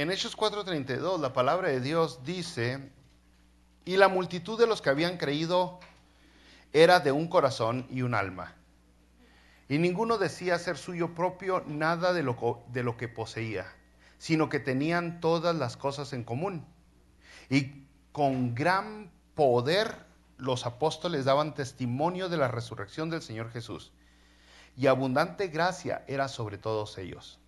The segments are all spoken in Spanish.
en Hechos 4:32 la palabra de Dios dice, y la multitud de los que habían creído era de un corazón y un alma. Y ninguno decía ser suyo propio nada de lo que poseía, sino que tenían todas las cosas en común. Y con gran poder los apóstoles daban testimonio de la resurrección del Señor Jesús. Y abundante gracia era sobre todos ellos.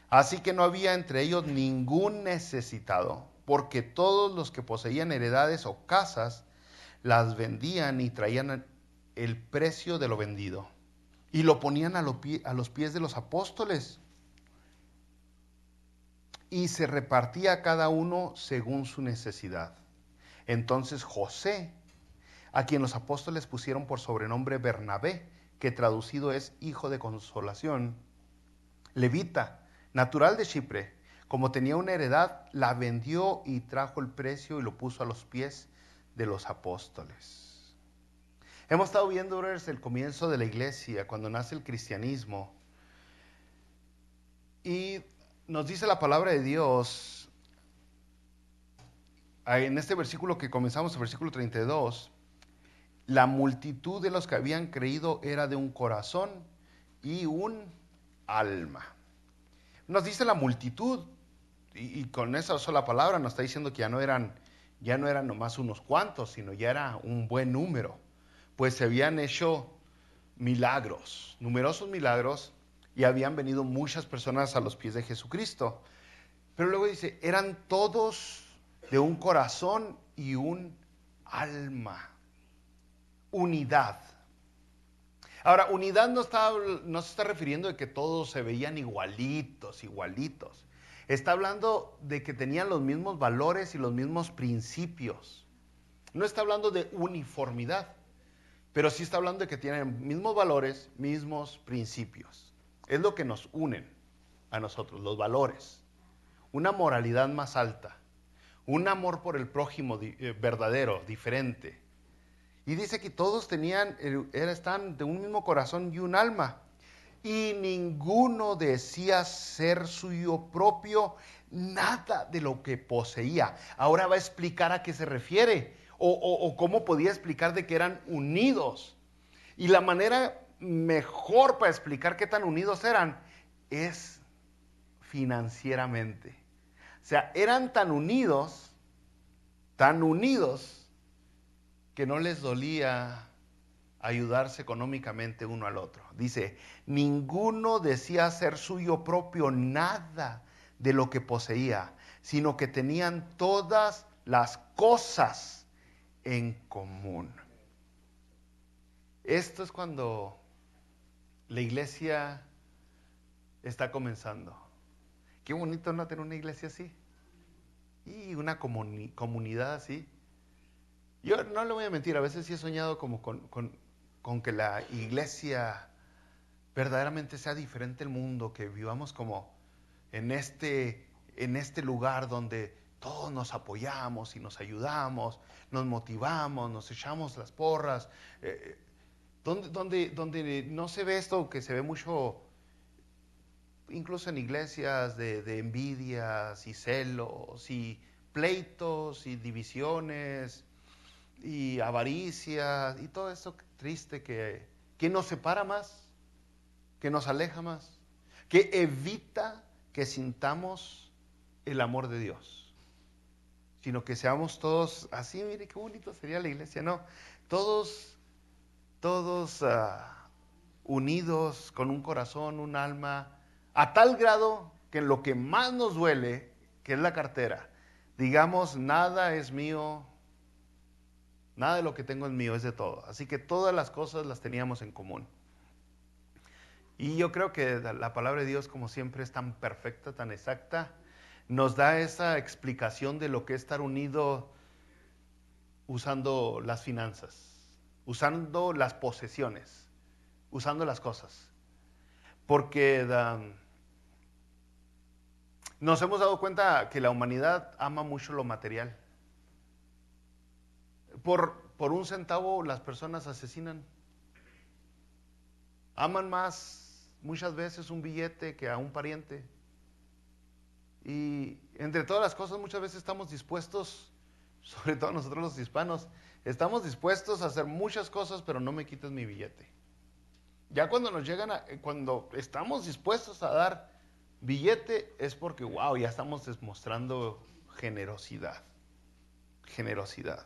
Así que no había entre ellos ningún necesitado, porque todos los que poseían heredades o casas las vendían y traían el precio de lo vendido y lo ponían a los pies de los apóstoles, y se repartía cada uno según su necesidad. Entonces José, a quien los apóstoles pusieron por sobrenombre Bernabé, que traducido es hijo de consolación, levita, natural de Chipre, como tenía una heredad, la vendió y trajo el precio y lo puso a los pies de los apóstoles. Hemos estado viendo desde el comienzo de la iglesia, cuando nace el cristianismo, y nos dice la palabra de Dios, en este versículo que comenzamos, el versículo 32, la multitud de los que habían creído era de un corazón y un alma. Nos dice la multitud, y con esa sola palabra nos está diciendo que ya no eran nomás unos cuantos, sino ya era un buen número, pues se habían hecho milagros, numerosos milagros, y habían venido muchas personas a los pies de Jesucristo. Pero luego dice, eran todos de un corazón y un alma. Unidad. Ahora, unidad no se está refiriendo de que todos se veían igualitos. Está hablando de que tenían los mismos valores y los mismos principios. No está hablando de uniformidad, pero sí está hablando de que tienen mismos valores, mismos principios. Es lo que nos unen a nosotros, los valores. Una moralidad más alta, un amor por el prójimo verdadero, diferente. Y dice que todos están de un mismo corazón y un alma. Y ninguno decía ser suyo propio nada de lo que poseía. Ahora va a explicar a qué se refiere o cómo podía explicar de que eran unidos. Y la manera mejor para explicar qué tan unidos eran es financieramente. O sea, eran tan unidos, que no les dolía ayudarse económicamente uno al otro. Dice, ninguno decía ser suyo propio nada de lo que poseía, sino que tenían todas las cosas en común. Esto es cuando la iglesia está comenzando. Qué bonito no tener una iglesia así y una comunidad así. Yo no le voy a mentir, a veces sí he soñado como con que la iglesia verdaderamente sea diferente al mundo, que vivamos como en este lugar donde todos nos apoyamos y nos ayudamos, nos motivamos, nos echamos las porras, donde no se ve esto que se ve mucho, incluso en iglesias, de envidias y celos y pleitos y divisiones y avaricia y todo eso triste que nos separa más, que nos aleja más, que evita que sintamos el amor de Dios, sino que seamos todos así. Mire qué bonito sería la iglesia, no, todos unidos con un corazón, un alma, a tal grado que en lo que más nos duele, que es la cartera, digamos, nada es mío, nada de lo que tengo es mío, es de todo. Así que todas las cosas las teníamos en común. Y yo creo que la palabra de Dios, como siempre, es tan perfecta, tan exacta, nos da esa explicación de lo que es estar unido usando las finanzas, usando las posesiones, usando las cosas. Porque nos hemos dado cuenta que la humanidad ama mucho lo material. Por un centavo las personas asesinan. Aman más muchas veces un billete que a un pariente. Y entre todas las cosas muchas veces estamos dispuestos, sobre todo nosotros los hispanos, estamos dispuestos a hacer muchas cosas, pero no me quites mi billete. Ya cuando nos llegan cuando estamos dispuestos a dar billete es porque, wow, ya estamos demostrando generosidad. Generosidad.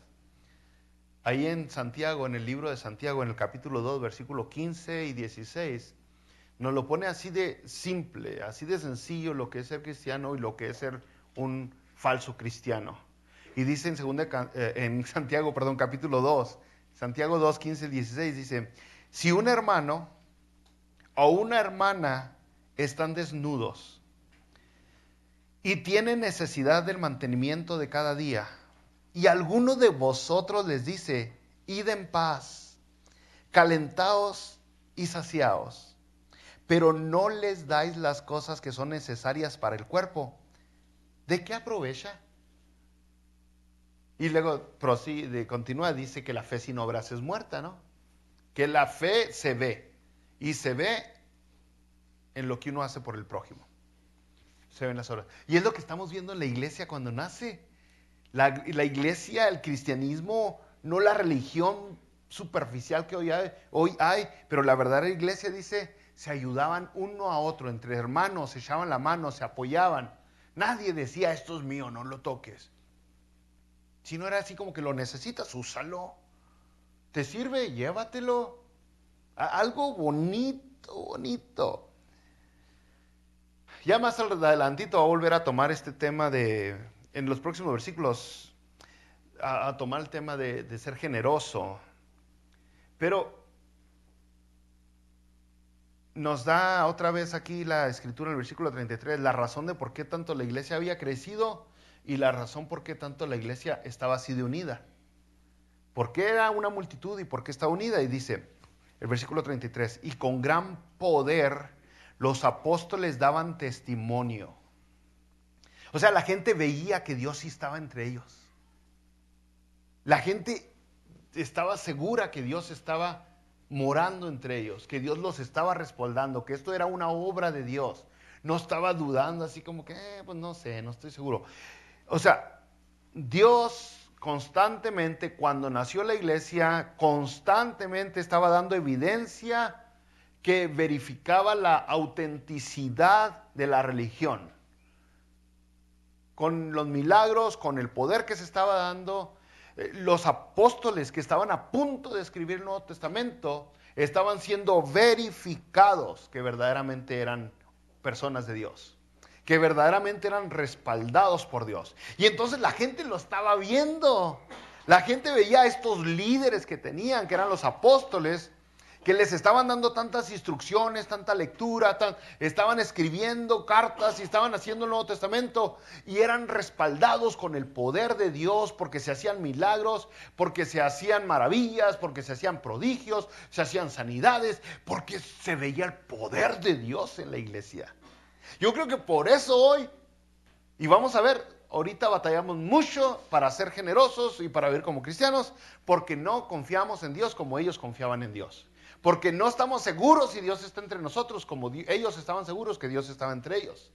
Ahí en Santiago, en el libro de Santiago, en el capítulo 2, versículo 15 y 16, nos lo pone así de simple, así de sencillo lo que es ser cristiano y lo que es ser un falso cristiano. Y dice en Santiago, capítulo 2, Santiago 2, 15 y 16, dice, si un hermano o una hermana están desnudos y tienen necesidad del mantenimiento de cada día, y alguno de vosotros les dice, id en paz, calentaos y saciaos, pero no les dais las cosas que son necesarias para el cuerpo, ¿de qué aprovecha? Y luego continúa, dice que la fe sin obras es muerta, ¿no? Que la fe se ve, y se ve en lo que uno hace por el prójimo. Se ven las obras. Y es lo que estamos viendo en la iglesia cuando nace. La iglesia, el cristianismo, no la religión superficial que hoy hay, pero la verdadera iglesia dice, se ayudaban uno a otro, entre hermanos, se echaban la mano, se apoyaban. Nadie decía, esto es mío, no lo toques. Si no era así como que lo necesitas, úsalo. ¿Te sirve? Llévatelo. Algo bonito, bonito. Ya más adelantito va a volver a tomar este tema en los próximos versículos, a tomar el tema de ser generoso. Pero nos da otra vez aquí la escritura en el versículo 33, la razón de por qué tanto la iglesia había crecido y la razón por qué tanto la iglesia estaba así de unida. ¿Por qué era una multitud y por qué estaba unida? Y dice el versículo 33, y con gran poder los apóstoles daban testimonio. O sea, la gente veía que Dios sí estaba entre ellos. La gente estaba segura que Dios estaba morando entre ellos, que Dios los estaba respaldando, que esto era una obra de Dios. No estaba dudando así como que, pues no sé, no estoy seguro. O sea, Dios constantemente, cuando nació la iglesia, constantemente estaba dando evidencia que verificaba la autenticidad de la religión. Con los milagros, con el poder que se estaba dando, los apóstoles que estaban a punto de escribir el Nuevo Testamento estaban siendo verificados que verdaderamente eran personas de Dios, que verdaderamente eran respaldados por Dios. Y entonces la gente lo estaba viendo. La gente veía a estos líderes que tenían, que eran los apóstoles, que les estaban dando tantas instrucciones, tanta lectura, estaban escribiendo cartas y estaban haciendo el Nuevo Testamento y eran respaldados con el poder de Dios porque se hacían milagros, porque se hacían maravillas, porque se hacían prodigios, se hacían sanidades, porque se veía el poder de Dios en la iglesia. Yo creo que por eso hoy, y vamos a ver, ahorita batallamos mucho para ser generosos y para vivir como cristianos, porque no confiamos en Dios como ellos confiaban en Dios. Porque no estamos seguros si Dios está entre nosotros como ellos estaban seguros que Dios estaba entre ellos.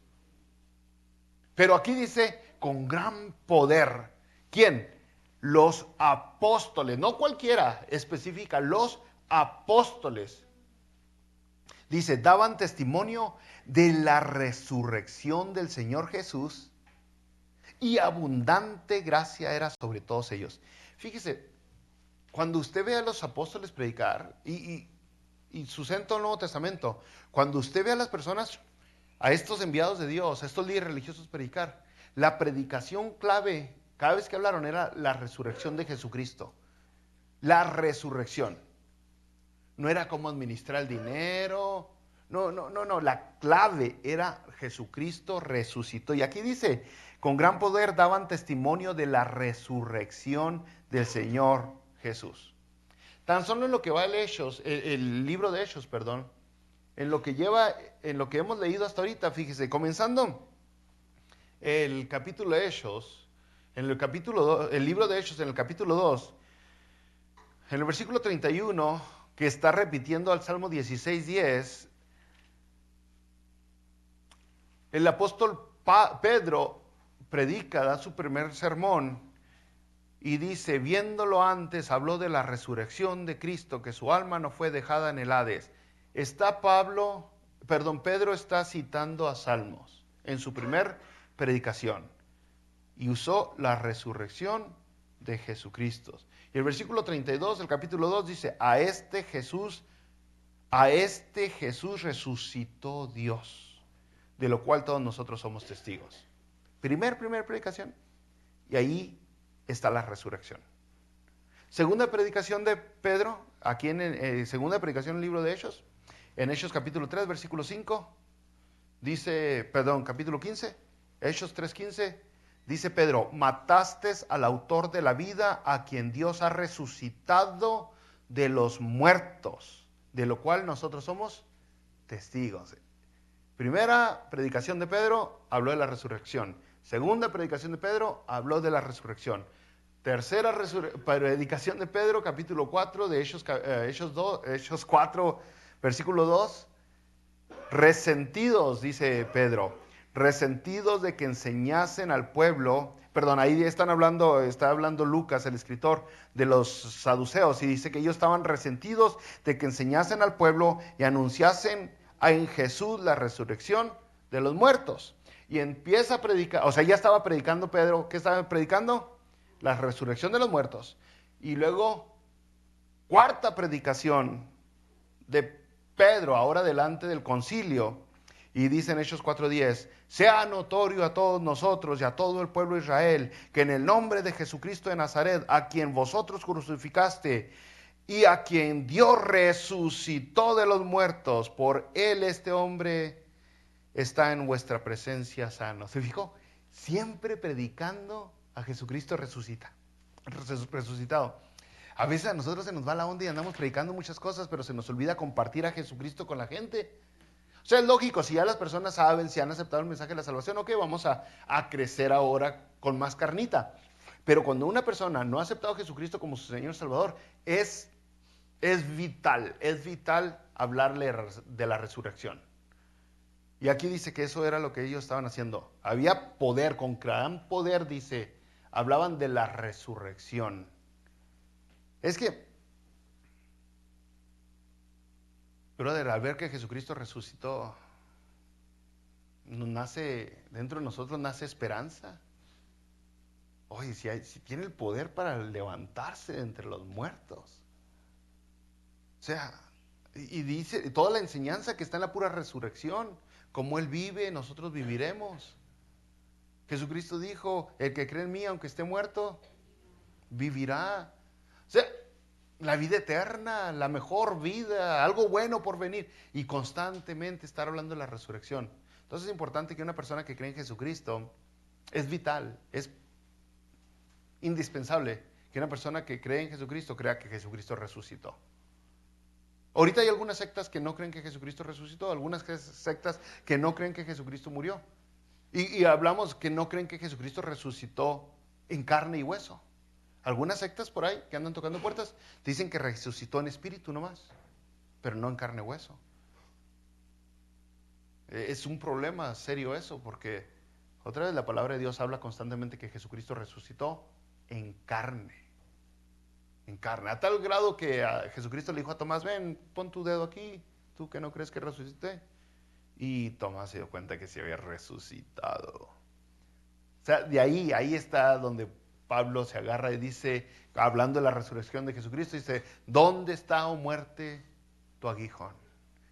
Pero aquí dice, con gran poder. ¿Quién? Los apóstoles, no cualquiera, específica, los apóstoles. Dice, daban testimonio de la resurrección del Señor Jesús y abundante gracia era sobre todos ellos. Fíjese, cuando usted ve a los apóstoles predicar y sucede en todo el Nuevo Testamento, cuando usted ve a las personas, a estos enviados de Dios, a estos líderes religiosos predicar, la predicación clave, cada vez que hablaron, era la resurrección de Jesucristo. La resurrección. No era cómo administrar el dinero. No. La clave era Jesucristo resucitó. Y aquí dice, con gran poder daban testimonio de la resurrección del Señor Jesús. Tan solo en lo que va el libro de Hechos, en lo que hemos leído hasta ahorita, fíjese, comenzando el capítulo de Hechos, el libro de Hechos en el capítulo 2, en el versículo 31, que está repitiendo al Salmo 16:10, el apóstol Pedro predica, da su primer sermón y dice, viéndolo antes, habló de la resurrección de Cristo, que su alma no fue dejada en el Hades. Pedro está citando a Salmos en su primer predicación y usó la resurrección de Jesucristo. Y el versículo 32 del capítulo 2 dice, a este Jesús resucitó Dios, de lo cual todos nosotros somos testigos. Primer predicación, y ahí está la resurrección. Segunda predicación de Pedro, aquí en segunda predicación en el libro de Hechos, en Hechos capítulo 3, versículo 5, capítulo 15, Hechos 3:15, dice Pedro, mataste al autor de la vida, a quien Dios ha resucitado de los muertos, de lo cual nosotros somos testigos. Primera predicación de Pedro, habló de la resurrección. Segunda predicación de Pedro, habló de la resurrección. Tercera predicación de Pedro, capítulo 4 de Hechos 4, versículo 2. Resentidos, dice Pedro, resentidos de que enseñasen al pueblo. Ahí está hablando Lucas, el escritor, de los saduceos, y dice que ellos estaban resentidos de que enseñasen al pueblo y anunciasen en Jesús la resurrección de los muertos. Y empieza a predicar, ya estaba predicando Pedro. ¿Qué estaba predicando? La resurrección de los muertos. Y luego, cuarta predicación de Pedro, ahora delante del concilio, y dice en Hechos 4:10, sea notorio a todos nosotros y a todo el pueblo de Israel, que en el nombre de Jesucristo de Nazaret, a quien vosotros crucificaste, y a quien Dios resucitó de los muertos, por él este hombre está en vuestra presencia sano. ¿Se fijó? Siempre predicando a Jesucristo resucitado. A veces a nosotros se nos va la onda y andamos predicando muchas cosas, pero se nos olvida compartir a Jesucristo con la gente. Es lógico, si ya las personas saben, si han aceptado el mensaje de la salvación, ok, vamos a crecer ahora con más carnita. Pero cuando una persona no ha aceptado a Jesucristo como su Señor y Salvador, es vital hablarle de la resurrección. Y aquí dice que eso era lo que ellos estaban haciendo. Había poder, con gran poder, dice, hablaban de la resurrección. Es que, brother, al ver que Jesucristo resucitó, dentro de nosotros nace esperanza. Oye, si tiene el poder para levantarse de entre los muertos. Y dice, toda la enseñanza que está en la pura resurrección, como Él vive, nosotros viviremos. Jesucristo dijo, el que cree en mí, aunque esté muerto, vivirá. La vida eterna, la mejor vida, algo bueno por venir. Y constantemente estar hablando de la resurrección. Entonces es importante que una persona que cree en Jesucristo, es vital, es indispensable que una persona que cree en Jesucristo crea que Jesucristo resucitó. Ahorita hay algunas sectas que no creen que Jesucristo resucitó, algunas sectas que no creen que Jesucristo murió. Y hablamos que no creen que Jesucristo resucitó en carne y hueso. Algunas sectas por ahí que andan tocando puertas dicen que resucitó en espíritu nomás, pero no en carne y hueso. Es un problema serio eso, porque otra vez la palabra de Dios habla constantemente que Jesucristo resucitó en carne. En carne, a tal grado que a Jesucristo le dijo a Tomás, ven, pon tu dedo aquí, tú que no crees que resucité. Y Tomás se dio cuenta que se había resucitado. De ahí está donde Pablo se agarra y dice, hablando de la resurrección de Jesucristo, dice, ¿dónde está, oh muerte, tu aguijón?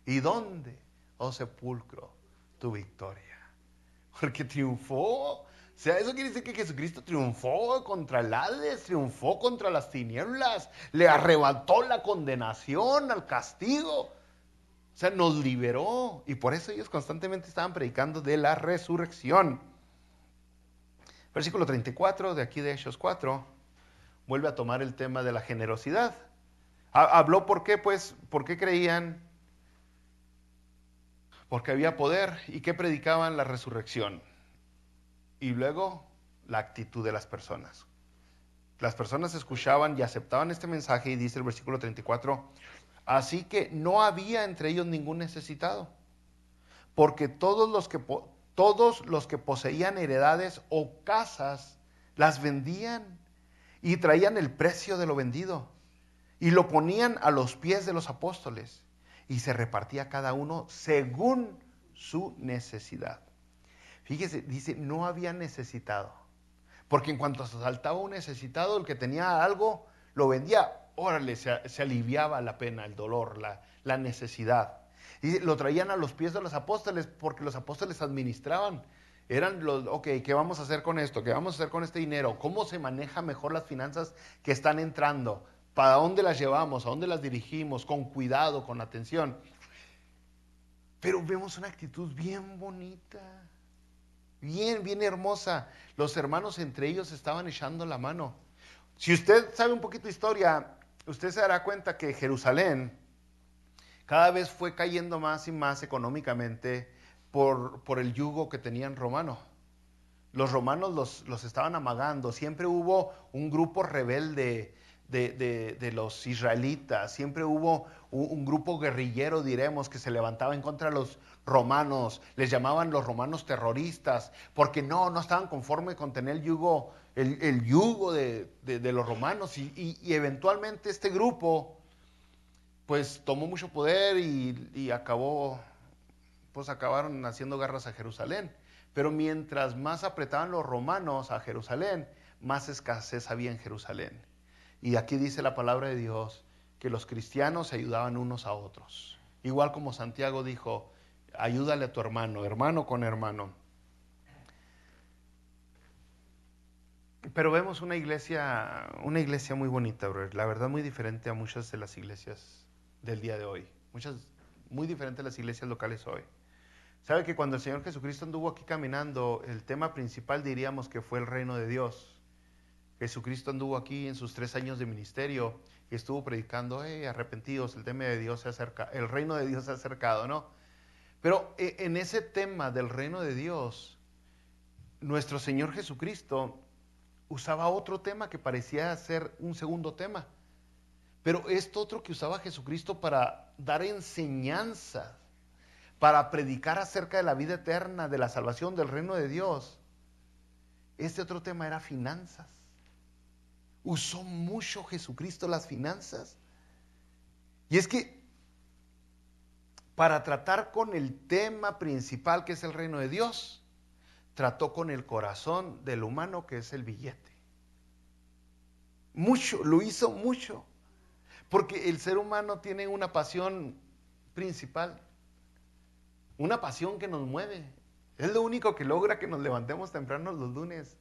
¿Y dónde, oh sepulcro, tu victoria? Porque triunfó. Eso quiere decir que Jesucristo triunfó contra el Hades, triunfó contra las tinieblas, le arrebató la condenación al castigo. Nos liberó. Y por eso ellos constantemente estaban predicando de la resurrección. Versículo 34 de aquí de Hechos 4, vuelve a tomar el tema de la generosidad. Habló por qué, por qué creían, porque había poder y que predicaban la resurrección. Y luego la actitud de las personas. Las personas escuchaban y aceptaban este mensaje y dice el versículo 34, así que no había entre ellos ningún necesitado, porque todos los que todos los que poseían heredades o casas las vendían y traían el precio de lo vendido y lo ponían a los pies de los apóstoles y se repartía cada uno según su necesidad. Fíjese, dice, no había necesitado. Porque en cuanto se saltaba un necesitado, el que tenía algo, lo vendía. Órale, se aliviaba la pena, el dolor, la necesidad. Y lo traían a los pies de los apóstoles porque los apóstoles administraban. Eran los, ok, ¿qué vamos a hacer con esto? ¿Qué vamos a hacer con este dinero? ¿Cómo se maneja mejor las finanzas que están entrando? ¿Para dónde las llevamos? ¿A dónde las dirigimos? Con cuidado, con atención. Pero vemos una actitud bien bonita. Bien, bien hermosa. Los hermanos entre ellos estaban echando la mano. Si usted sabe un poquito de historia, usted se dará cuenta que Jerusalén cada vez fue cayendo más y más económicamente por el yugo que tenían romano. Los romanos los estaban amagando. Siempre hubo un grupo rebelde de los israelitas. Siempre hubo un grupo guerrillero, diremos, que se levantaba en contra de los romanos. Les llamaban los romanos terroristas, porque no estaban conformes con tener el yugo de los romanos. Y eventualmente este grupo, pues tomó mucho poder y acabaron haciendo guerras a Jerusalén. Pero mientras más apretaban los romanos a Jerusalén, más escasez había en Jerusalén. Y aquí dice la palabra de Dios que los cristianos se ayudaban unos a otros. Igual como Santiago dijo, ayúdale a tu hermano, hermano con hermano. Pero vemos una iglesia muy bonita, bro. La verdad muy diferente a muchas de las iglesias del día de hoy. Muy diferentes a las iglesias locales hoy. ¿Sabe que cuando el Señor Jesucristo anduvo aquí caminando, el tema principal diríamos que fue el reino de Dios? Jesucristo anduvo aquí en sus 3 años de ministerio y estuvo predicando, arrepentidos, el tema de Dios se acerca, el reino de Dios se ha acercado, ¿no? Pero en ese tema del reino de Dios, nuestro Señor Jesucristo usaba otro tema que parecía ser un segundo tema. Pero esto otro que usaba Jesucristo para dar enseñanza, para predicar acerca de la vida eterna, de la salvación, del reino de Dios, este otro tema era finanzas. Usó mucho Jesucristo las finanzas. Y es que para tratar con el tema principal que es el reino de Dios, trató con el corazón del humano que es el billete. Mucho, lo hizo mucho. Porque el ser humano tiene una pasión principal, una pasión que nos mueve. Es lo único que logra que nos levantemos temprano los lunes.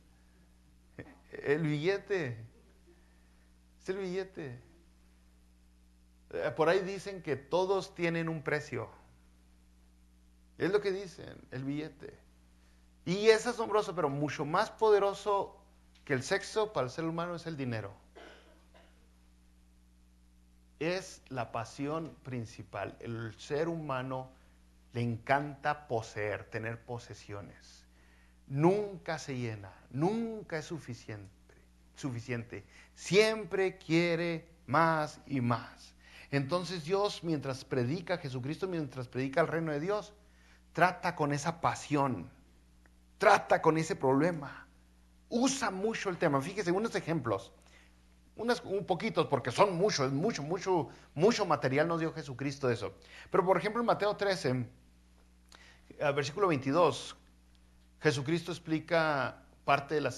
El billete. Es el billete. Por ahí dicen que todos tienen un precio. Es lo que dicen, el billete. Y es asombroso, pero mucho más poderoso que el sexo para el ser humano es el dinero. Es la pasión principal. El ser humano le encanta poseer, tener posesiones. Nunca se llena, nunca es suficiente. Siempre quiere más y más. Entonces Dios, mientras predica Jesucristo, mientras predica el reino de Dios, trata con esa pasión, trata con ese problema. Usa mucho el tema. Fíjese, unos ejemplos. Un poquitos, porque son muchos, mucho material nos dio Jesucristo de eso. Pero por ejemplo en Mateo 13, versículo 22, Jesucristo explica parte de la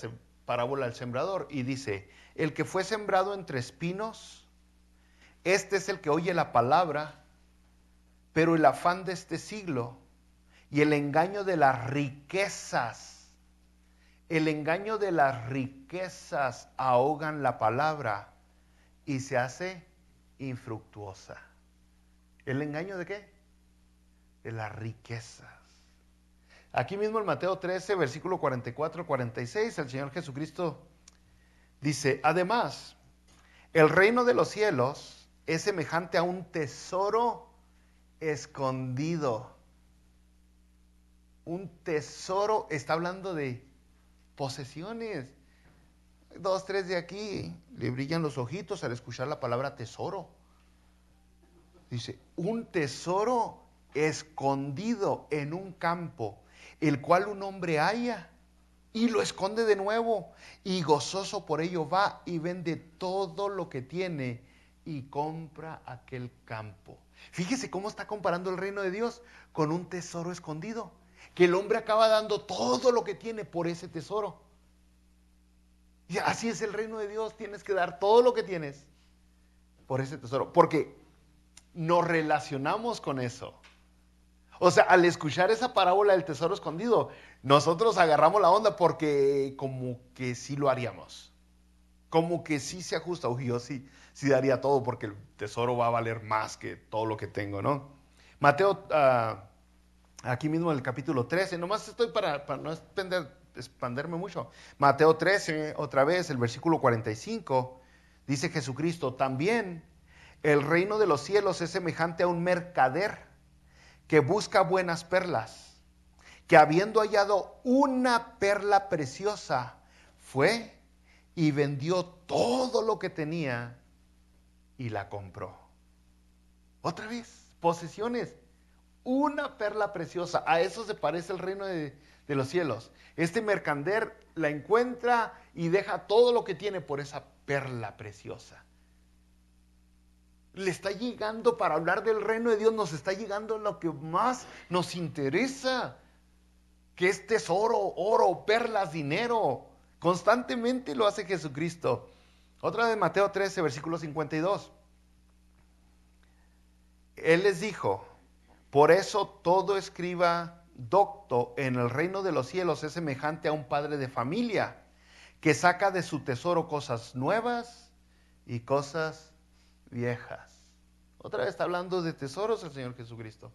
parábola del sembrador y dice, el que fue sembrado entre espinos, este es el que oye la palabra, pero el afán de este siglo y el engaño de las riquezas, ahogan la palabra y se hace infructuosa. ¿El engaño de qué? De las riquezas. Aquí mismo en Mateo 13, versículo 44-46, el Señor Jesucristo dice, además, el reino de los cielos es semejante a un tesoro escondido. Un tesoro, está hablando de posesiones. 2, 3 de aquí, le brillan los ojitos al escuchar la palabra tesoro. Dice, un tesoro escondido en un campo, el cual un hombre halla y lo esconde de nuevo, y gozoso por ello va y vende todo lo que tiene y compra aquel campo. Fíjese cómo está comparando el reino de Dios con un tesoro escondido, que el hombre acaba dando todo lo que tiene por ese tesoro. Y así es el reino de Dios, tienes que dar todo lo que tienes por ese tesoro, porque nos relacionamos con eso. O sea, al escuchar esa parábola del tesoro escondido, nosotros agarramos la onda porque como que sí lo haríamos. Como que sí se ajusta. Uy, yo sí daría todo porque el tesoro va a valer más que todo lo que tengo, ¿no? Mateo, aquí mismo en el capítulo 13, nomás estoy para no expanderme mucho. Mateo 13, otra vez, el versículo 45, dice Jesucristo, también el reino de los cielos es semejante a un mercader que busca buenas perlas, que habiendo hallado una perla preciosa, fue y vendió todo lo que tenía y la compró. Otra vez, posesiones, una perla preciosa. A eso se parece el reino de los cielos. Este mercader la encuentra y deja todo lo que tiene por esa perla preciosa. Le está llegando, para hablar del reino de Dios, nos está llegando lo que más nos interesa, que es tesoro, oro, perlas, dinero. Constantemente lo hace Jesucristo. Otra de Mateo 13, versículo 52. Él les dijo, por eso todo escriba docto en el reino de los cielos es semejante a un padre de familia que saca de su tesoro cosas nuevas y cosas viejas. Otra vez está hablando de tesoros el Señor Jesucristo.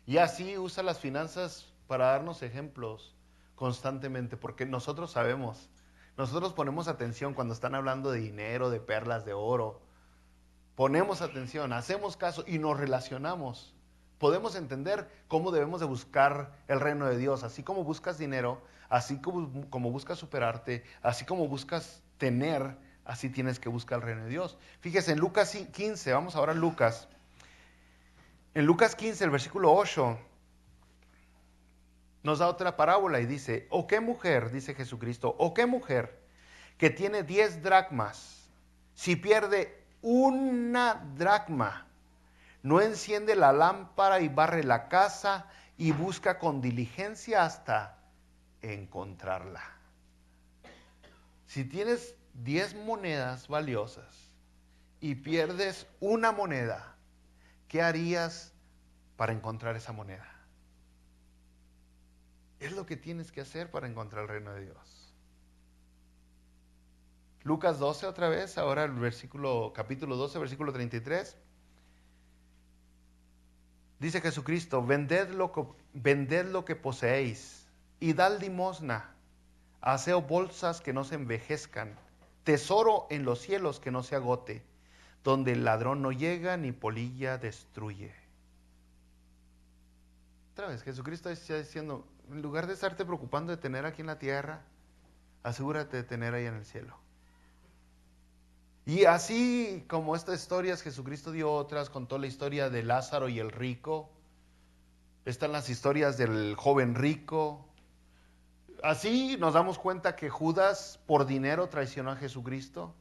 Y así usa las finanzas para darnos ejemplos constantemente, porque nosotros sabemos, nosotros ponemos atención cuando están hablando de dinero, de perlas, de oro. Ponemos atención, hacemos caso y nos relacionamos. Podemos entender cómo debemos de buscar el reino de Dios. Así como buscas dinero, así como buscas superarte, así como buscas tener, así tienes que buscar el reino de Dios. Fíjese, en Lucas 15, vamos ahora a Lucas. En Lucas 15, el versículo 8, nos da otra parábola y dice, ¿o qué mujer, dice Jesucristo, o qué mujer que tiene 10 dracmas, si pierde una dracma, no enciende la lámpara y barre la casa y busca con diligencia hasta encontrarla? Si tienes 10 monedas valiosas y pierdes una moneda, ¿qué harías para encontrar esa moneda? Es lo que tienes que hacer para encontrar el reino de Dios. Lucas 12 otra vez, ahora el capítulo 12, versículo 33. Dice Jesucristo, vended lo que poseéis y dad limosna, haceos bolsas que no se envejezcan, tesoro en los cielos que no se agote, donde el ladrón no llega ni polilla destruye. Otra vez, Jesucristo está diciendo, en lugar de estarte preocupando de tener aquí en la tierra, asegúrate de tener ahí en el cielo. Y así como estas historias, Jesucristo dio otras, contó la historia de Lázaro y el rico. Están las historias del joven rico. Así nos damos cuenta que Judas por dinero traicionó a Jesucristo.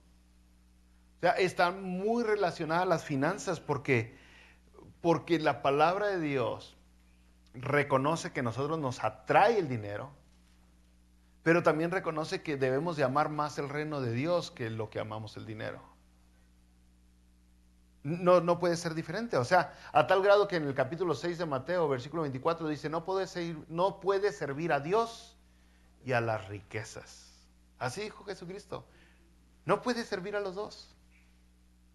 O sea, están muy relacionadas las finanzas porque la palabra de Dios reconoce que a nosotros nos atrae el dinero, pero también reconoce que debemos de amar más el reino de Dios que lo que amamos el dinero. No puede ser diferente. O sea, a tal grado que en el capítulo 6 de Mateo, versículo 24, dice, no puede servir a Dios y a las riquezas. Así dijo Jesucristo. No puede servir a los dos.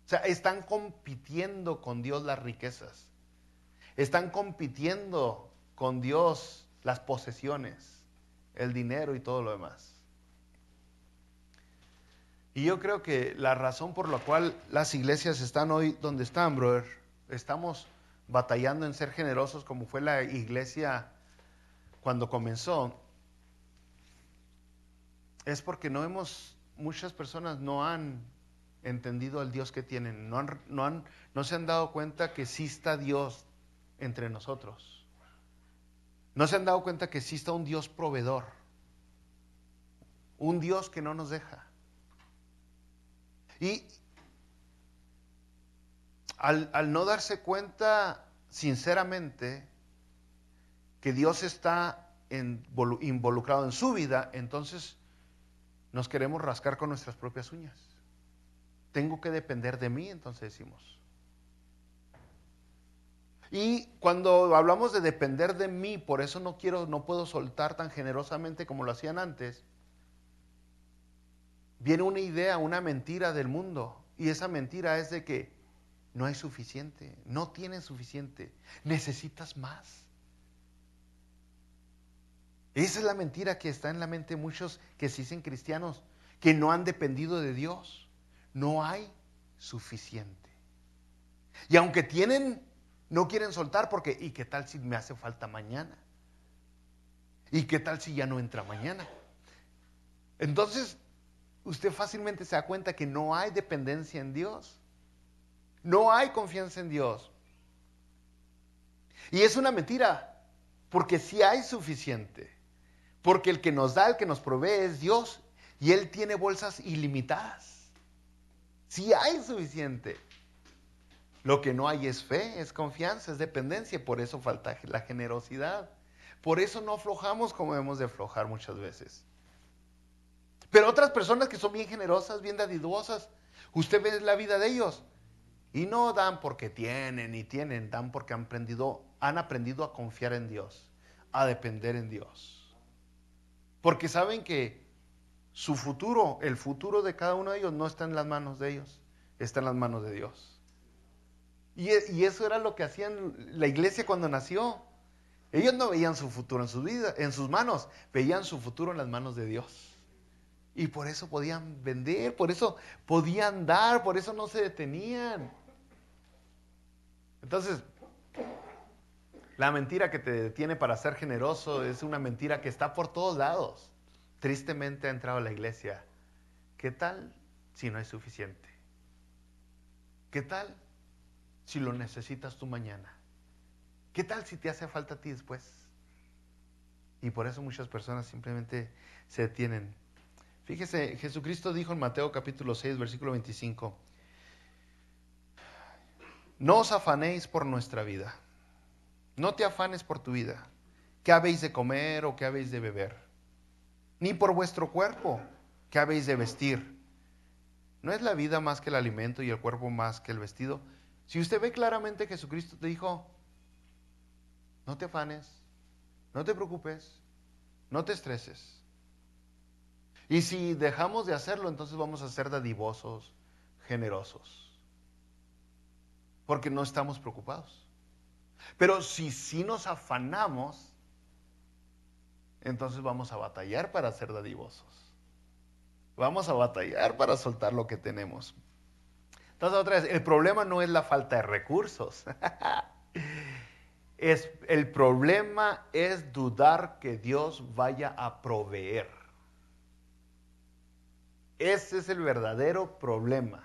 O sea, están compitiendo con Dios las riquezas. Están compitiendo con Dios las posesiones, el dinero y todo lo demás. Y yo creo que la razón por la cual las iglesias están hoy donde están, brother, estamos batallando en ser generosos como fue la iglesia cuando comenzó, es porque muchas personas no han entendido al Dios que tienen, no se han dado cuenta que sí está Dios entre nosotros. ¿No se han dado cuenta que existe un Dios proveedor? Un Dios que no nos deja. Y al no darse cuenta sinceramente que Dios está involucrado en su vida, entonces nos queremos rascar con nuestras propias uñas. Tengo que depender de mí, entonces decimos. Y cuando hablamos de depender de mí, por eso no puedo soltar tan generosamente como lo hacían antes, viene una idea, una mentira del mundo. Y esa mentira es de que no hay suficiente, no tienes suficiente, necesitas más. Esa es la mentira que está en la mente de muchos que se dicen cristianos, que no han dependido de Dios. No hay suficiente. Y aunque tienen, no quieren soltar porque, ¿y qué tal si me hace falta mañana? ¿Y qué tal si ya no entra mañana? Entonces, usted fácilmente se da cuenta que no hay dependencia en Dios. No hay confianza en Dios. Y es una mentira, porque sí hay suficiente. Porque el que nos da, el que nos provee es Dios. Y Él tiene bolsas ilimitadas. Sí hay suficiente. Lo que no hay es fe, es confianza, es dependencia. Por eso falta la generosidad. Por eso no aflojamos como debemos de aflojar muchas veces. Pero otras personas que son bien generosas, bien dadivosas, usted ve la vida de ellos. Y no dan porque tienen, dan porque han aprendido a confiar en Dios, a depender en Dios. Porque saben que su futuro, el futuro de cada uno de ellos no está en las manos de ellos, está en las manos de Dios. Y eso era lo que hacían la iglesia cuando nació. Ellos no veían su futuro en su vida, en sus manos, veían su futuro en las manos de Dios. Y por eso podían vender, por eso podían dar, por eso no se detenían. Entonces, la mentira que te detiene para ser generoso es una mentira que está por todos lados. Tristemente ha entrado a la iglesia. ¿Qué tal si no hay suficiente? ¿Qué tal si lo necesitas tú mañana? ¿Qué tal si te hace falta a ti después? Y por eso muchas personas simplemente se detienen. Fíjese, Jesucristo dijo en Mateo capítulo 6, versículo 25, no os afanéis por nuestra vida. No te afanes por tu vida. ¿Qué habéis de comer o qué habéis de beber? Ni por vuestro cuerpo, ¿qué habéis de vestir? ¿No es la vida más que el alimento y el cuerpo más que el vestido? Si usted ve claramente, Jesucristo te dijo, no te afanes, no te preocupes, no te estreses. Y si dejamos de hacerlo, entonces vamos a ser dadivosos, generosos, porque no estamos preocupados. Pero si sí nos afanamos, entonces vamos a batallar para ser dadivosos. Vamos a batallar para soltar lo que tenemos. Entonces, otra vez, el problema no es la falta de recursos. El problema es dudar que Dios vaya a proveer. Ese es el verdadero problema.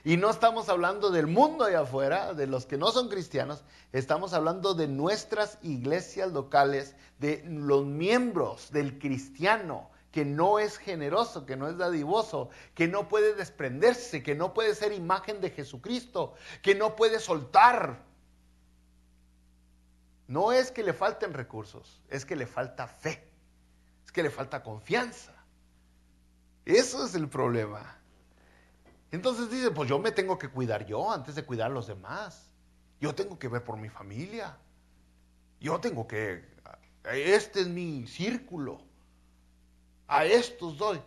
Y no estamos hablando del mundo allá afuera, de los que no son cristianos, estamos hablando de nuestras iglesias locales, de los miembros del cristiano que no es generoso, que no es dadivoso, que no puede desprenderse, que no puede ser imagen de Jesucristo, que no puede soltar. No es que le falten recursos, es que le falta fe, es que le falta confianza. Eso es el problema. Entonces dice, pues yo me tengo que cuidar yo antes de cuidar a los demás. Yo tengo que ver por mi familia. Yo tengo que, este es mi círculo. A estos doy.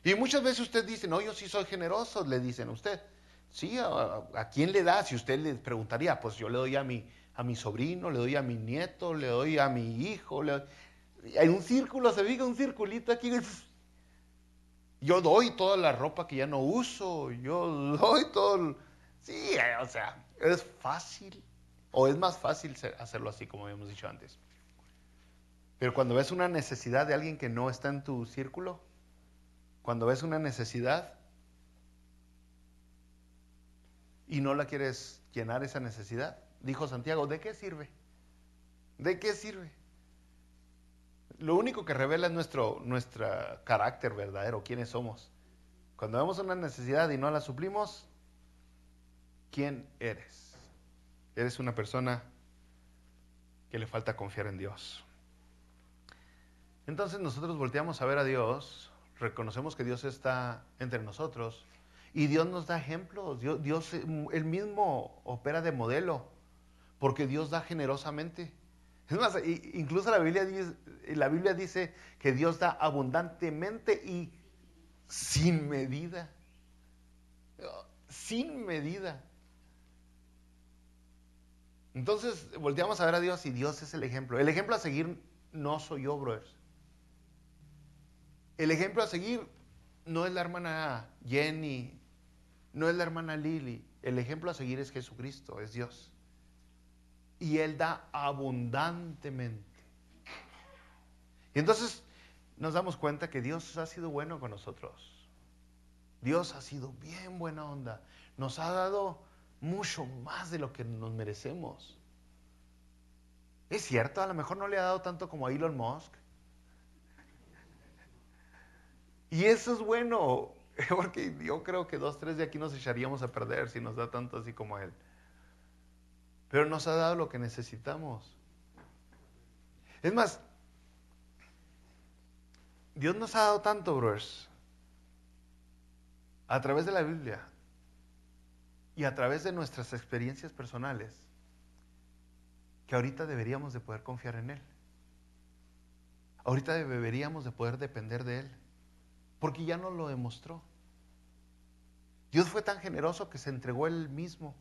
Y muchas veces usted dice, no, yo sí soy generoso, le dicen a usted. Sí, ¿a quién le da? Si usted le preguntaría, pues yo le doy a mi sobrino, le doy a mi nieto, le doy a mi hijo. Hay un círculo, se diga un circulito aquí. Yo doy toda la ropa que ya no uso, yo doy todo. Sí, o sea, es fácil, o es más fácil hacerlo así, como habíamos dicho antes. Pero cuando ves una necesidad de alguien que no está en tu círculo, cuando ves una necesidad y no la quieres llenar esa necesidad, dijo Santiago, ¿de qué sirve? ¿De qué sirve? Lo único que revela es nuestro carácter verdadero, quiénes somos. Cuando vemos una necesidad y no la suplimos, ¿quién eres? Eres una persona que le falta confiar en Dios. Entonces nosotros volteamos a ver a Dios, reconocemos que Dios está entre nosotros y Dios nos da ejemplos. Dios él mismo opera de modelo, porque Dios da generosamente. Es más, incluso la Biblia dice que Dios da abundantemente y sin medida. Sin medida. Entonces volteamos a ver a Dios y Dios es el ejemplo. El ejemplo a seguir no soy yo, brothers. El ejemplo a seguir no es la hermana Jenny, no es la hermana Lily. El ejemplo a seguir es Jesucristo, es Dios. Y Él da abundantemente. Y entonces nos damos cuenta que Dios ha sido bueno con nosotros. Dios ha sido bien buena onda. Nos ha dado mucho más de lo que nos merecemos. Es cierto, a lo mejor no le ha dado tanto como a Elon Musk. Y eso es bueno, porque yo creo que 2, 3 de aquí nos echaríamos a perder si nos da tanto así como Él. Pero nos ha dado lo que necesitamos. Es más, Dios nos ha dado tanto, brothers, a través de la Biblia y a través de nuestras experiencias personales, que ahorita deberíamos de poder confiar en Él. Ahorita deberíamos de poder depender de Él, porque ya nos lo demostró. Dios fue tan generoso que se entregó Él mismo.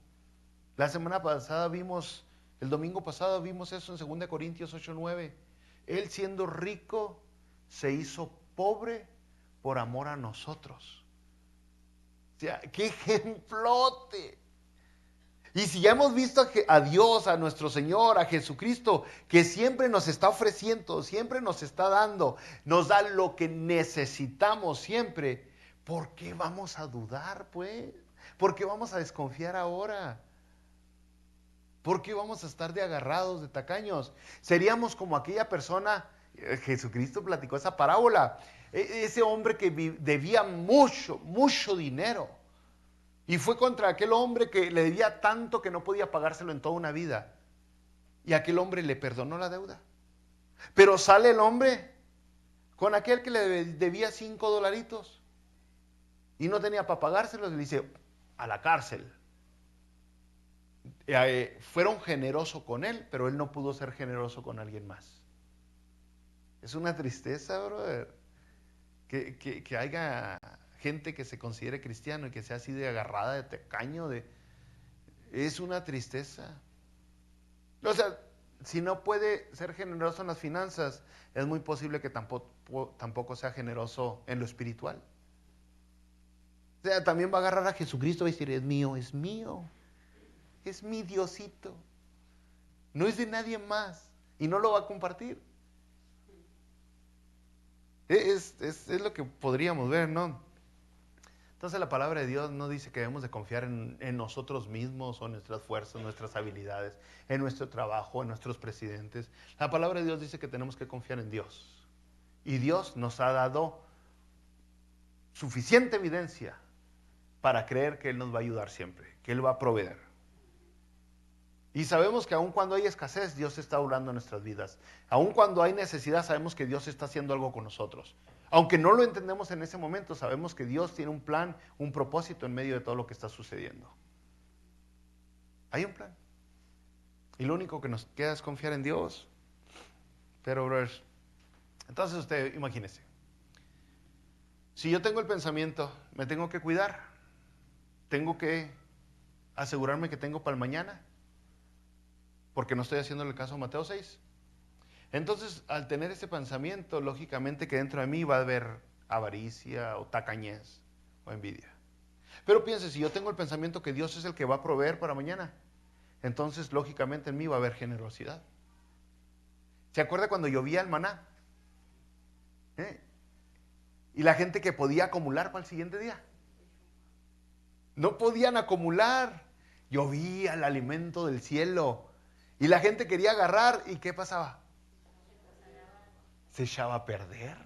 La semana pasada el domingo pasado vimos eso en 2 Corintios 8:9. Él siendo rico se hizo pobre por amor a nosotros. O sea, ¡qué ejemplote! Y si ya hemos visto a Dios, a nuestro Señor, a Jesucristo, que siempre nos está ofreciendo, siempre nos está dando, nos da lo que necesitamos siempre, ¿por qué vamos a dudar, pues? ¿Por qué vamos a desconfiar ahora? ¿Por qué vamos a estar de agarrados, de tacaños? Seríamos como aquella persona, Jesucristo platicó esa parábola, ese hombre que debía mucho, mucho dinero. Y fue contra aquel hombre que le debía tanto que no podía pagárselo en toda una vida. Y aquel hombre le perdonó la deuda. Pero sale el hombre con aquel que le debía $5 y no tenía para pagárselos, le dice, a la cárcel. Fueron generosos con él, pero él no pudo ser generoso con alguien más. Es una tristeza, brother, que haya gente que se considere cristiano y que sea así de agarrada, de tacaño, es una tristeza. O sea, si no puede ser generoso en las finanzas, es muy posible que tampoco sea generoso en lo espiritual. O sea, también va a agarrar a Jesucristo y va a decir, es mío, es mi Diosito, no es de nadie más, y no lo va a compartir. Es lo que podríamos ver, ¿no? Entonces la palabra de Dios no dice que debemos de confiar en nosotros mismos o en nuestras fuerzas, nuestras habilidades, en nuestro trabajo, en nuestros presidentes. La palabra de Dios dice que tenemos que confiar en Dios. Y Dios nos ha dado suficiente evidencia para creer que Él nos va a ayudar siempre, que Él va a proveer. Y sabemos que aun cuando hay escasez, Dios está obrando en nuestras vidas. Aun cuando hay necesidad, sabemos que Dios está haciendo algo con nosotros. Aunque no lo entendemos en ese momento, sabemos que Dios tiene un plan, un propósito en medio de todo lo que está sucediendo. Hay un plan. Y lo único que nos queda es confiar en Dios. Pero, brothers, entonces usted imagínese. Si yo tengo el pensamiento, me tengo que cuidar, tengo que asegurarme que tengo para el mañana, porque no estoy haciéndole caso a Mateo 6. Entonces, al tener ese pensamiento, lógicamente que dentro de mí va a haber avaricia o tacañez o envidia. Pero piense, si yo tengo el pensamiento que Dios es el que va a proveer para mañana, entonces lógicamente en mí va a haber generosidad. ¿Se acuerda cuando llovía el maná? Y la gente que podía acumular para el siguiente día. No podían acumular. Llovía el alimento del cielo. Y la gente quería agarrar. ¿Y qué pasaba? se echaba a perder.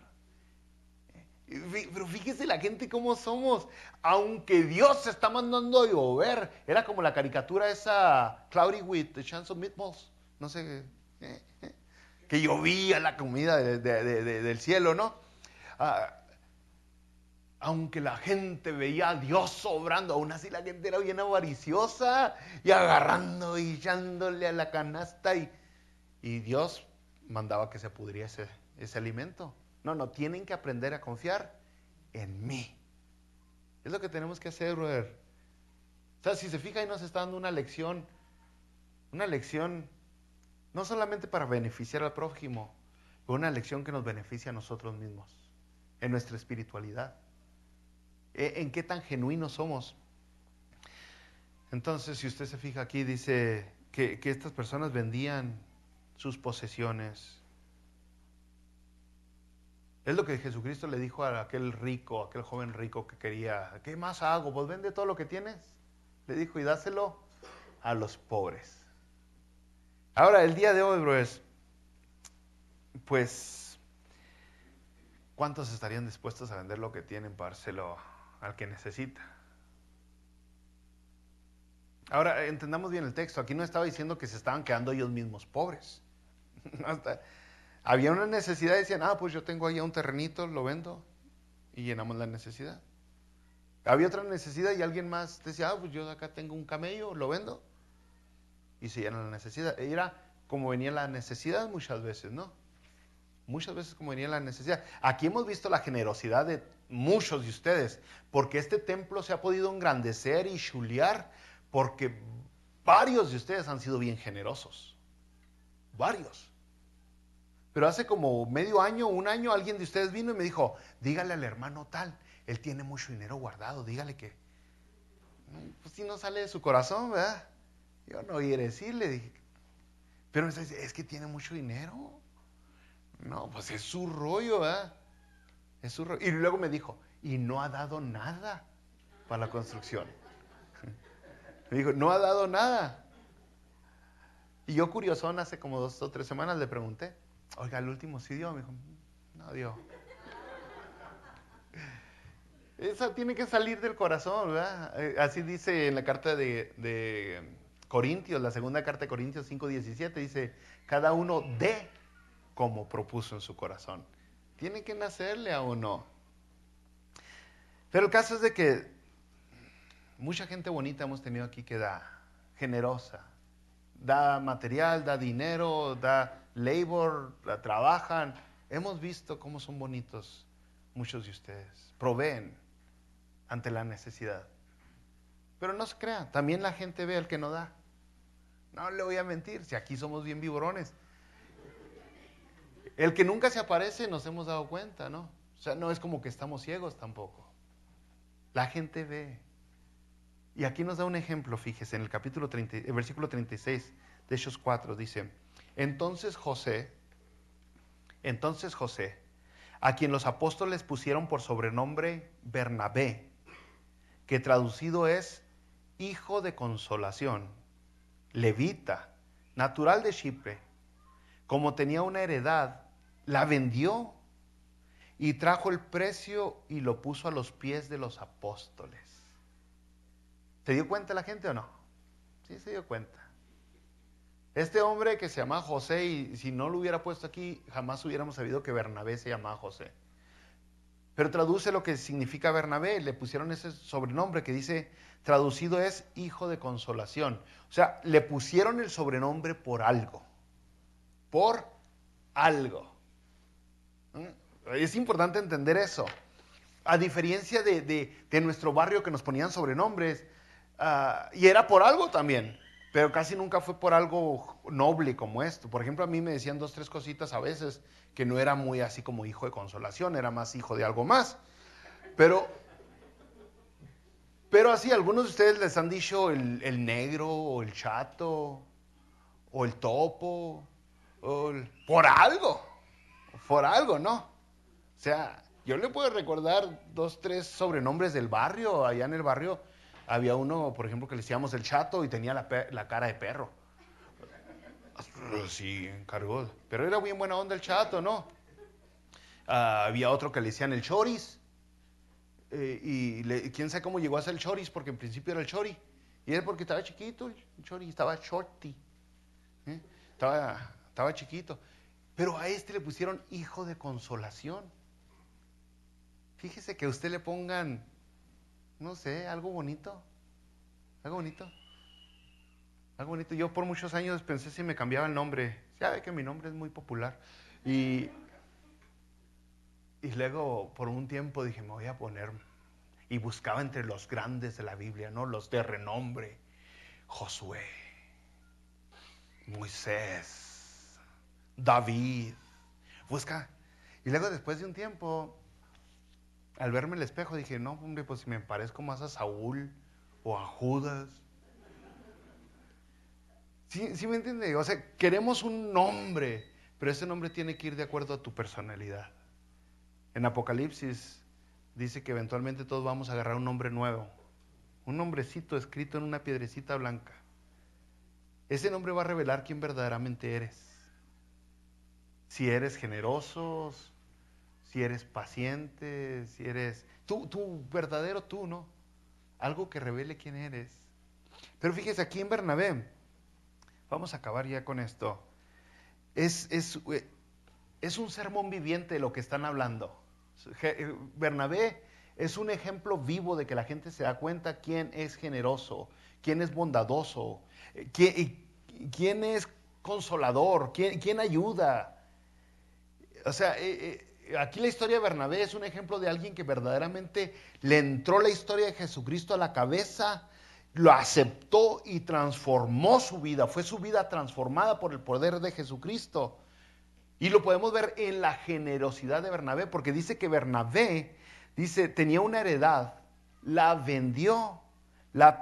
Pero fíjese la gente cómo somos. Aunque Dios se está mandando a llover. Era como la caricatura esa, Cloudy with the Chance of Meatballs. No sé. Que llovía la comida del cielo, ¿no? Ah, aunque la gente veía a Dios sobrando, aún así la gente era bien avariciosa y agarrando y echándole a la canasta y Dios mandaba que se pudriese ese alimento. No, tienen que aprender a confiar en mí. Es lo que tenemos que hacer, brother. O sea, si se fija, ahí nos está dando una lección no solamente para beneficiar al prójimo, pero una lección que nos beneficia a nosotros mismos, en nuestra espiritualidad. ¿En qué tan genuinos somos? Entonces, si usted se fija aquí, dice que estas personas vendían sus posesiones. Es lo que Jesucristo le dijo a aquel rico, aquel joven rico que quería, ¿qué más hago? Pues vende todo lo que tienes. Le dijo, y dáselo a los pobres. Ahora, el día de hoy, brothers, pues, ¿cuántos estarían dispuestos a vender lo que tienen para dárselo al que necesita? Ahora, entendamos bien el texto. Aquí no estaba diciendo que se estaban quedando ellos mismos pobres. Había una necesidad y decían, pues yo tengo ahí un terrenito, lo vendo y llenamos la necesidad. Había otra necesidad y alguien más decía, pues yo acá tengo un camello, lo vendo y se llena la necesidad. Era como venía la necesidad muchas veces, ¿no? Muchas veces como venía la necesidad. Aquí hemos visto la generosidad de muchos de ustedes, porque este templo se ha podido engrandecer y chulear, porque varios de ustedes han sido bien generosos. Varios. Pero hace como medio año, un año, alguien de ustedes vino y me dijo, dígale al hermano tal, él tiene mucho dinero guardado, dígale que... Pues si no sale de su corazón, ¿verdad? Yo no voy a decirle, dije, pero me dice, es que tiene mucho dinero. No, pues es su rollo, ¿verdad? Es su rollo. Y luego me dijo, y no ha dado nada para la construcción. Me dijo, no ha dado nada. Y yo curiosón, hace como 2 o 3 semanas le pregunté, oiga, el último sí dio. Me dijo, no dio. Esa tiene que salir del corazón, ¿verdad? Así dice en la carta de Corintios, la segunda carta de Corintios 5:17, dice, cada uno dé como propuso en su corazón. Tiene que nacerle a uno. Pero el caso es de que mucha gente bonita hemos tenido aquí que da, generosa. Da material, da dinero, da labor, trabajan. Hemos visto cómo son bonitos muchos de ustedes. Proveen ante la necesidad. Pero no se crean, también la gente ve al que no da. No le voy a mentir, si aquí somos bien viborones. El que nunca se aparece nos hemos dado cuenta, ¿no? O sea, no es como que estamos ciegos tampoco. La gente ve. Y aquí nos da un ejemplo, fíjese, en el capítulo 30, el versículo 36 de Hechos 4, dice, entonces José, a quien los apóstoles pusieron por sobrenombre Bernabé, que traducido es hijo de consolación, levita, natural de Chipre, como tenía una heredad, la vendió y trajo el precio y lo puso a los pies de los apóstoles. ¿Se dio cuenta la gente o no? Sí, se dio cuenta. Este hombre que se llama José, y si no lo hubiera puesto aquí, jamás hubiéramos sabido que Bernabé se llamaba José. Pero traduce lo que significa Bernabé, le pusieron ese sobrenombre que dice, traducido es hijo de consolación. O sea, le pusieron el sobrenombre por algo. Por algo. Es importante entender eso. A diferencia de nuestro barrio que nos ponían sobrenombres, y era por algo también, pero casi nunca fue por algo noble como esto. Por ejemplo, a mí me decían 2, 3 cositas a veces que no era muy así como hijo de consolación, era más hijo de algo más. Pero así, algunos de ustedes les han dicho el negro, o el chato, o el topo, por algo, ¿no? O sea, yo le puedo recordar 2, 3 sobrenombres del barrio. Allá en el barrio había uno, por ejemplo, que le decíamos el chato y tenía la cara de perro. Sí, encargó. Pero era bien buena onda el chato, ¿no? Había otro que le decían el choris. Quién sabe cómo llegó a ser el choris, porque en principio era el chori. Y era porque estaba chiquito, el chori estaba shorty. ¿eh? Estaba chiquito. Pero a este le pusieron hijo de consolación. Fíjese que a usted le pongan, no sé, algo bonito. Algo bonito. Algo bonito. Yo por muchos años pensé si me cambiaba el nombre. Ya ve que mi nombre es muy popular. Y, y luego por un tiempo dije, me voy a poner. Y buscaba entre los grandes de la Biblia, ¿no? Los de renombre. Josué, Moisés, David. Busca. Y luego después de un tiempo, al verme en el espejo, dije, no, hombre, pues si me parezco más a Saúl o a Judas. ¿Sí me entiende? O sea, queremos un nombre, pero ese nombre tiene que ir de acuerdo a tu personalidad. En Apocalipsis dice que eventualmente todos vamos a agarrar un nombre nuevo. Un nombrecito escrito en una piedrecita blanca. Ese nombre va a revelar quién verdaderamente eres. Si eres generoso, si eres paciente, si eres tu verdadero tú, ¿no? Algo que revele quién eres. Pero fíjese, aquí en Bernabé, vamos a acabar ya con esto. Es un sermón viviente de lo que están hablando. Bernabé es un ejemplo vivo de que la gente se da cuenta quién es generoso, quién es bondadoso, quién es consolador, quién ayuda. O sea, aquí la historia de Bernabé es un ejemplo de alguien que verdaderamente le entró la historia de Jesucristo a la cabeza, lo aceptó y transformó su vida. Fue su vida transformada por el poder de Jesucristo. Y lo podemos ver en la generosidad de Bernabé, porque dice que Bernabé, tenía una heredad, la vendió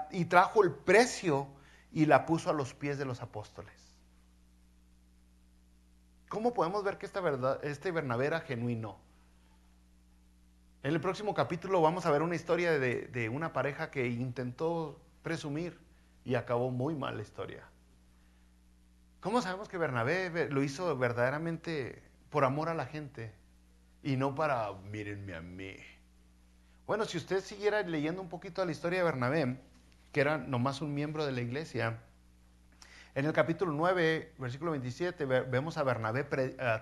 y trajo el precio y la puso a los pies de los apóstoles. ¿Cómo podemos ver que este Bernabé era genuino? En el próximo capítulo vamos a ver una historia de una pareja que intentó presumir y acabó muy mal la historia. ¿Cómo sabemos que Bernabé lo hizo verdaderamente por amor a la gente y no para, mírenme a mí? Bueno, si usted siguiera leyendo un poquito de la historia de Bernabé, que era nomás un miembro de la iglesia, en el capítulo 9, versículo 27, vemos a Bernabé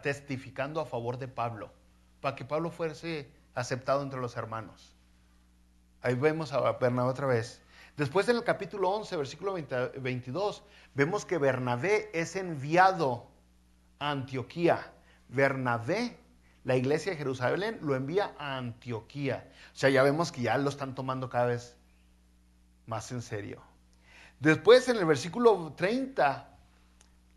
testificando a favor de Pablo, para que Pablo fuese aceptado entre los hermanos. Ahí vemos a Bernabé otra vez. Después en el capítulo 11, versículo 22, vemos que Bernabé es enviado a Antioquía. Bernabé, la iglesia de Jerusalén, lo envía a Antioquía. O sea, ya vemos que ya lo están tomando cada vez más en serio. Después en el versículo 30,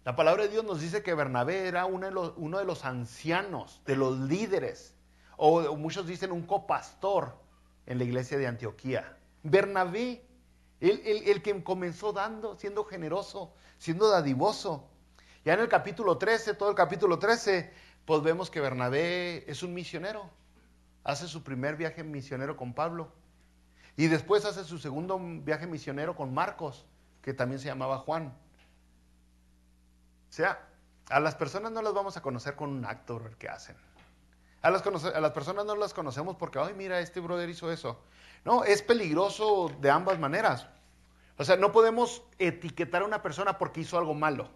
la palabra de Dios nos dice que Bernabé era uno de los ancianos, de los líderes, o muchos dicen un copastor en la iglesia de Antioquía. Bernabé, el que comenzó dando, siendo generoso, siendo dadivoso. Ya en el capítulo 13, todo el capítulo 13, pues vemos que Bernabé es un misionero. Hace su primer viaje misionero con Pablo. Y después hace su segundo viaje misionero con Marcos, que también se llamaba Juan. O sea, a las personas no las vamos a conocer con un acto que hacen. A las personas no las conocemos porque, ay, mira, este brother hizo eso. No, es peligroso de ambas maneras. O sea, no podemos etiquetar a una persona porque hizo algo malo.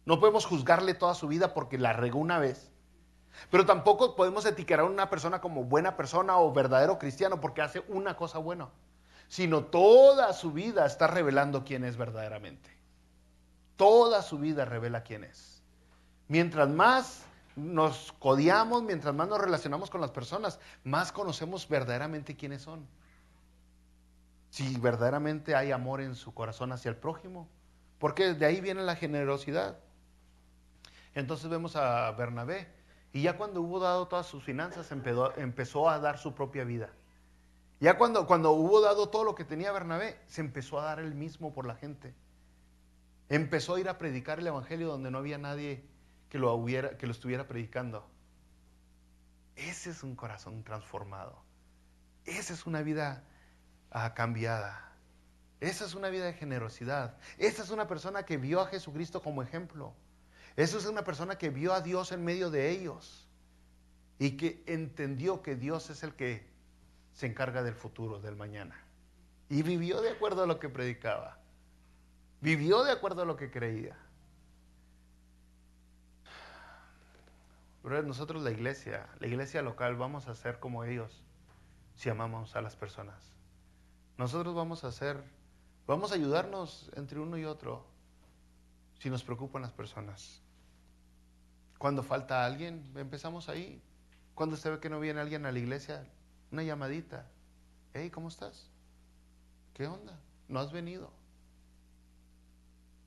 No podemos juzgarle toda su vida porque la regó una vez. Pero tampoco podemos etiquetar a una persona como buena persona o verdadero cristiano porque hace una cosa buena. Sino toda su vida está revelando quién es verdaderamente. Toda su vida revela quién es. Mientras más nos codiamos, mientras más nos relacionamos con las personas, más conocemos verdaderamente quiénes son. Si verdaderamente hay amor en su corazón hacia el prójimo. Porque de ahí viene la generosidad. Entonces vemos a Bernabé. Y ya cuando hubo dado todas sus finanzas, empezó a dar su propia vida. Ya cuando hubo dado todo lo que tenía Bernabé, se empezó a dar él mismo por la gente. Empezó a ir a predicar el evangelio donde no había nadie que lo estuviera predicando. Ese es un corazón transformado. Esa es una vida cambiada. Esa es una vida de generosidad. Esa es una persona que vio a Jesucristo como ejemplo. Esa es una persona que vio a Dios en medio de ellos. y que entendió que Dios es el que se encarga del futuro, del mañana. Y vivió de acuerdo a lo que predicaba. Vivió de acuerdo a lo que creía. Pero nosotros la iglesia local, vamos a ser como ellos si amamos a las personas. Nosotros vamos a ayudarnos entre uno y otro si nos preocupan las personas. Cuando falta alguien, empezamos ahí. Cuando usted ve que no viene alguien a la iglesia, una llamadita. Hey, ¿cómo estás? ¿Qué onda? ¿No has venido?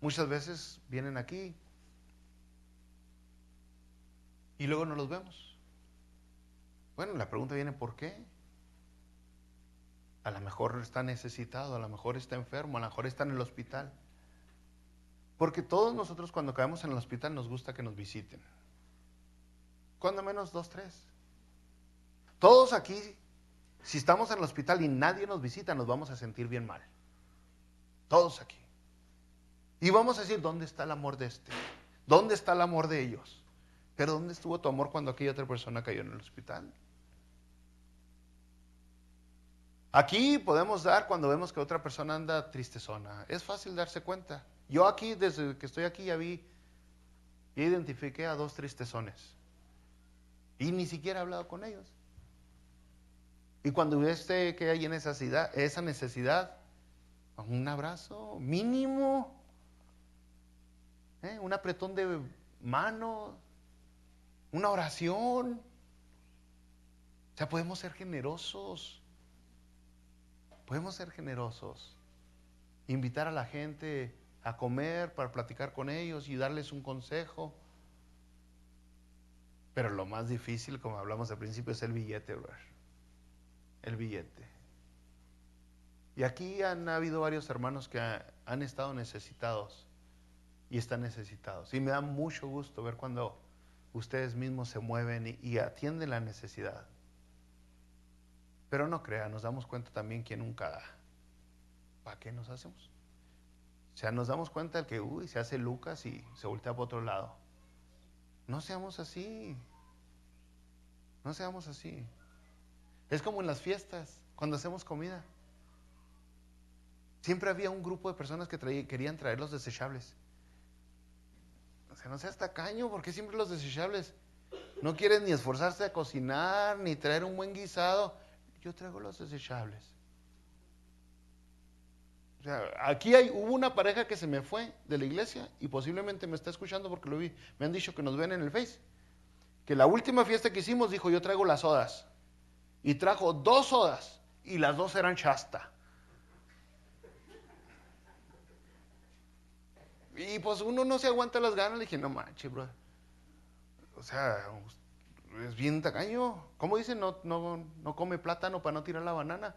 Muchas veces vienen aquí y luego no los vemos. Bueno, la pregunta viene, ¿por qué? A lo mejor está necesitado, a lo mejor está enfermo, a lo mejor está en el hospital. Porque todos nosotros cuando caemos en el hospital nos gusta que nos visiten. Cuando menos 2, 3. Todos aquí, si estamos en el hospital y nadie nos visita, nos vamos a sentir bien mal. Todos aquí. Y vamos a decir, ¿dónde está el amor de este? ¿Dónde está el amor de ellos? Pero ¿dónde estuvo tu amor cuando aquella otra persona cayó en el hospital? Aquí podemos dar cuando vemos que otra persona anda tristezona. Es fácil darse cuenta. Yo aquí, desde que estoy aquí, ya identifiqué a 2 tristezones. Y ni siquiera he hablado con ellos. Y cuando ves que hay en esa necesidad, un abrazo mínimo, un apretón de mano, una oración. O sea, podemos ser generosos. Podemos ser generosos. Invitar a la gente a comer para platicar con ellos y darles un consejo. Pero lo más difícil, como hablamos al principio, es el billete, brother. El billete. Y aquí han habido varios hermanos que han estado necesitados y están necesitados. Y me da mucho gusto ver cuando ustedes mismos se mueven y atienden la necesidad. Pero no crean, nos damos cuenta también que nunca da. ¿Para qué nos hacemos? O sea, nos damos cuenta de que, se hace Lucas y se voltea para otro lado. No seamos así. No seamos así. Es como en las fiestas, cuando hacemos comida. Siempre había un grupo de personas que querían traer los desechables. O sea, no seas tacaño, ¿por qué siempre los desechables? No quieres ni esforzarse a cocinar, ni traer un buen guisado. Yo traigo los desechables. O sea, aquí hubo una pareja que se me fue de la iglesia y posiblemente me está escuchando porque lo vi. Me han dicho que nos ven en el Face. Que la última fiesta que hicimos dijo, yo traigo las sodas. Y trajo 2 sodas y las 2 eran Shasta. Y pues uno no se aguanta las ganas. Le dije, no manches, bro. O sea, es bien tacaño. ¿Cómo dice? No come plátano para no tirar la banana.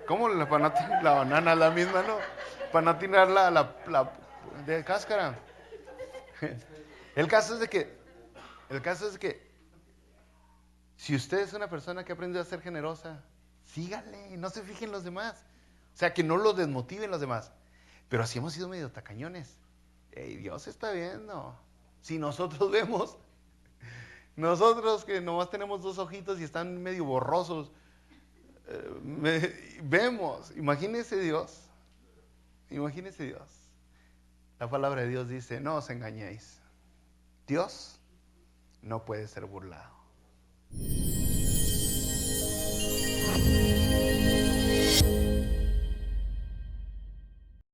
¿Cómo? Para no tirar la banana, la misma, ¿no? Para no tirar la de cáscara. El caso es que si usted es una persona que ha aprendido a ser generosa, sígale, no se fijen en los demás. O sea, que no lo desmotiven los demás. Pero si hemos sido medio tacañones, Dios está viendo. Si nosotros vemos, nosotros que nomás tenemos 2 ojitos y están medio borrosos, vemos, imagínese Dios. La palabra de Dios dice, no os engañéis. Dios no puede ser burlado.